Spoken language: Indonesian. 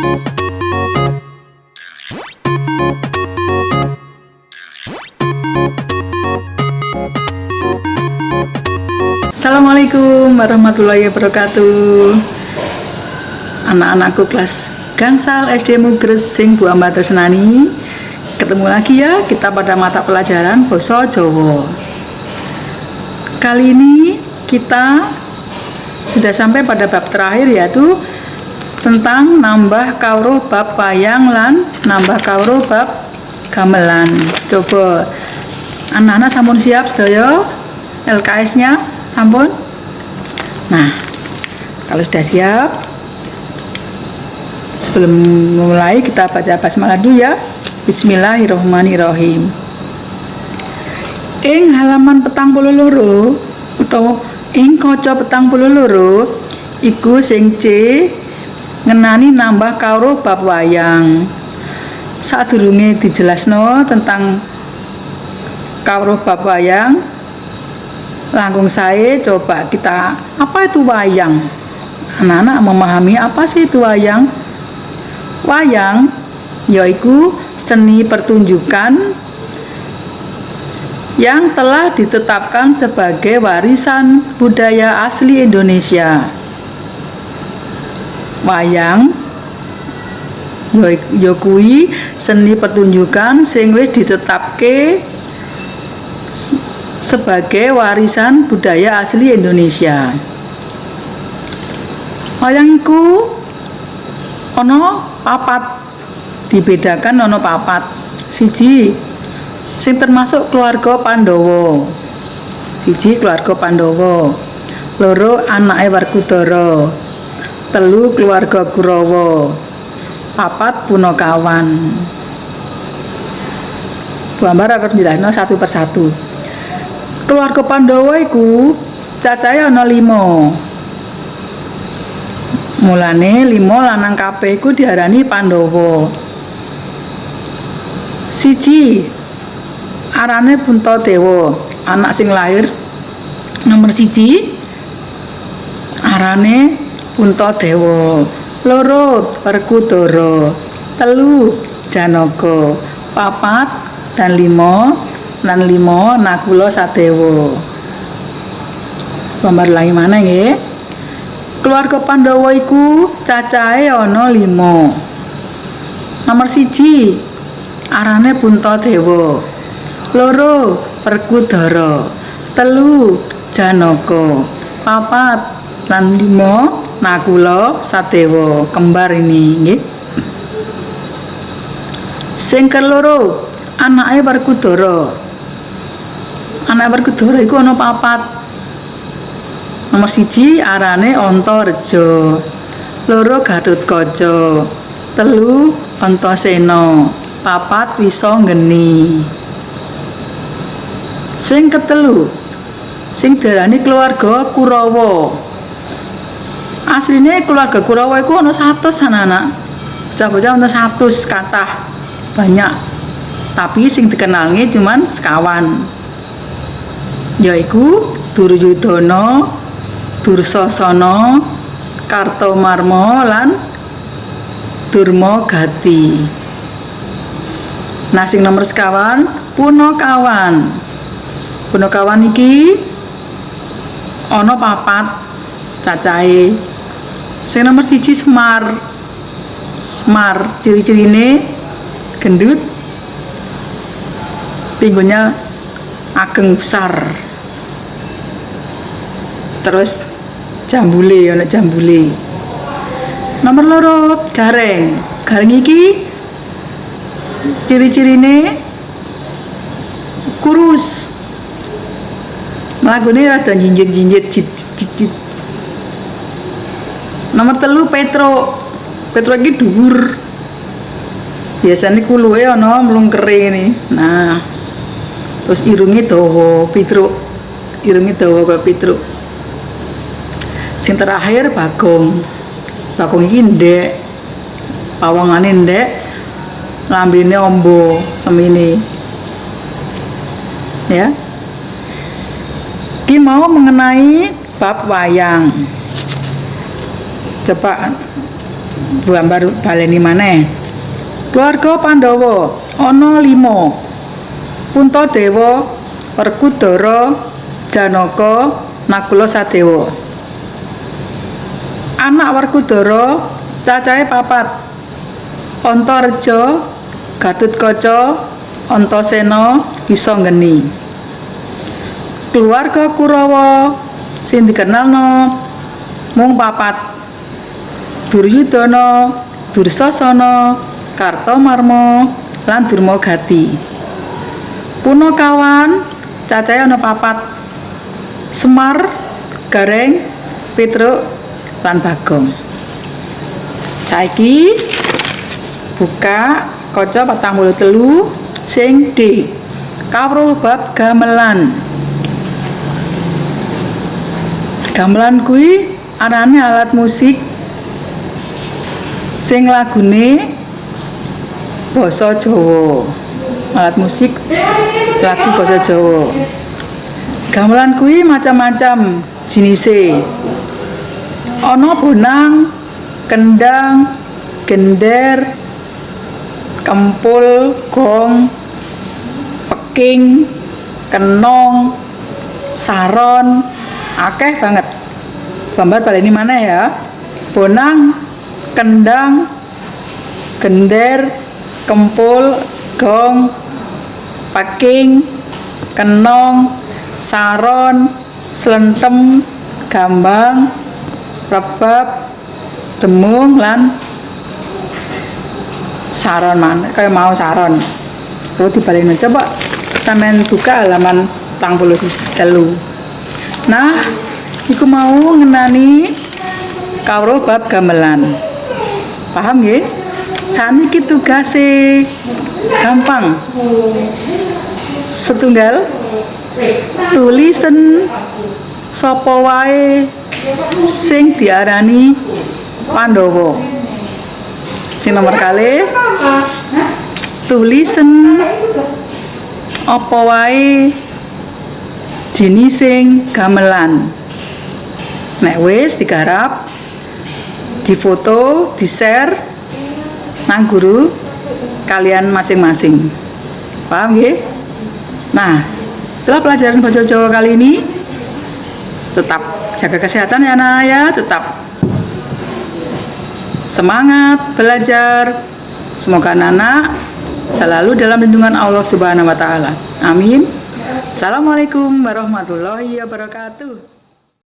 Assalamualaikum warahmatullahi wabarakatuh. Anak-anakku kelas Gangsal SD Mugres sing Bu Amba tresnani. Ketemu lagi ya kita pada mata pelajaran Basa Jawa. Kali ini kita sudah sampai pada bab terakhir, yaitu tentang nambah kawruh bab wayang lan nambah kawruh bab gamelan. Coba anak-anak sampun siap sedaya LKS-nya? Sampun? Nah, kalau sudah siap, sebelum mulai kita baca basmalah dulu ya. Bismillahirrahmanirrahim. Ing halaman 42 utawa ing kaca 42 iku sing C ngenani nambah kawruh bab wayang. Sadurunge dijelasno tentang kawruh bab wayang, langkung saya coba kita, apa itu wayang? Anak-anak memahami apa sih itu wayang? Wayang yaitu seni pertunjukan yang telah ditetapkan sebagai warisan budaya asli Indonesia. Wayang yaiku seni pertunjukan sing wis ditetapke sebagai warisan budaya asli Indonesia. Wayang iku ana papat, dibedakan ana papat. Siji sing termasuk keluarga Pandhawa. Siji keluarga Pandhawa. Loro anake Werkudara. Telu keluarga Kurawa. Papat Punakawan. Bu Ambar arep jelasno satu persatu. Keluarga Pandhawa iku cacahe ana 5. Mulane 5 lanang kabeh iku diarani Pandhawa. Siji arane Puntadewa, anak sing lahir nomor 1 arane Puntadewa. Loro Werkudara, 3 Janaka, 4 dan 5 lan 5 Nakula Sadewa. Gambar lagi mana nggih? Keluarga Pandhawa iku cacahe ana 5. Nomor 1 arane Puntadewa, 2 Werkudara, 3 Janaka, 4 lan 5 Nakula Sadewa. Kembar ini nggih. Sing keloro anake Werkudara. Anak Werkudara iku ana 4. Nomor 1 arane Antareja, 2 Gatotkaca, 3 Antasena, 4 Wisanggeni. Sing ketelu sing diarani keluarga Kurawa. Asline keluarga Kurawa iku ana 100 anak-anak. Bocah-bocah ana 100 kathah, banyak. Tapi sing dikenalnya cuman sekawan, yaiku Duryudana, Dursasana, Kartamarma lan Durmagati. Nah sing nomor sekawan Punakawan. Punakawan iki ana 4 cacahe. Sing nomor 1 Semar. Semar ciri-cirine gendut, pinggulnya ageng besar, terus jambule, ana jambule. Nomor 2 Gareng. Gareng iki ciri-cirine kurus, mlakune rada jinjit-jinjit. Nomor 3 Petruk. Petruk iki dhuwur, biasanya kuluwe ana mlungkere ini. Nah terus irunge dawa. Petruk irunge dawa kaya Petruk. Sing terakhir Bagong. Bagong iki ndek, pawangane ndek, lambene ombo semene ya. Iki mau mengenai bab wayang. Coba Gambar baleni maneh. Keluarga Pandhawa ana 5. Puntadewa, Werkudara, Janaka, Nakula Sadewa. Anak Werkudara cacahe 4. Antareja, Gatutkaca, Antasena, Wisanggeni. Keluarga Kurawa sing dikenalno mung 4. Duryudana, Dursasana, Kartamarma, lan Durmagati. Punakawan cacahe ana 4. Semar, Gareng, Petruk, lan Bagong. Saiki buka kaca 43 sing D. Kawruh bab gamelan. Gamelan kuwi arane alat musik sing lagune basa Jawa. Alat musik lagu basa Jawa. Gamelan kuwi macam-macam jinise. Ana bonang, kendang, gender, kempul, gong, peking, kenong, saron, akeh banget. Gambar baleni mana ya? Bonang, kendang, gender, kempul, gong, peking, kenong, saron, slentem, gambang, rebab, demung, lan saron mana? Kayak mau saron. Tuh dibalikin coba. Sampeyan buka halaman 43. Nah, iku mau ngenani kawruh bab gamelan. Paham nggih? Saniki tugase gampang. Setunggal tulisen sapa wae sing diarani Pandhawa. Sing nomor kalih tulisen apa wae jinising gamelan. Nek wis digarap, difoto, di-share nang guru kalian masing-masing. Paham nggih? Nah, setelah pelajaran bahasa Jawa kali ini, tetap jaga kesehatan ya anak ya, tetap semangat belajar. Semoga anak-anak selalu dalam lindungan Allah Subhanahu wa taala. Amin. Assalamualaikum warahmatullahi wabarakatuh.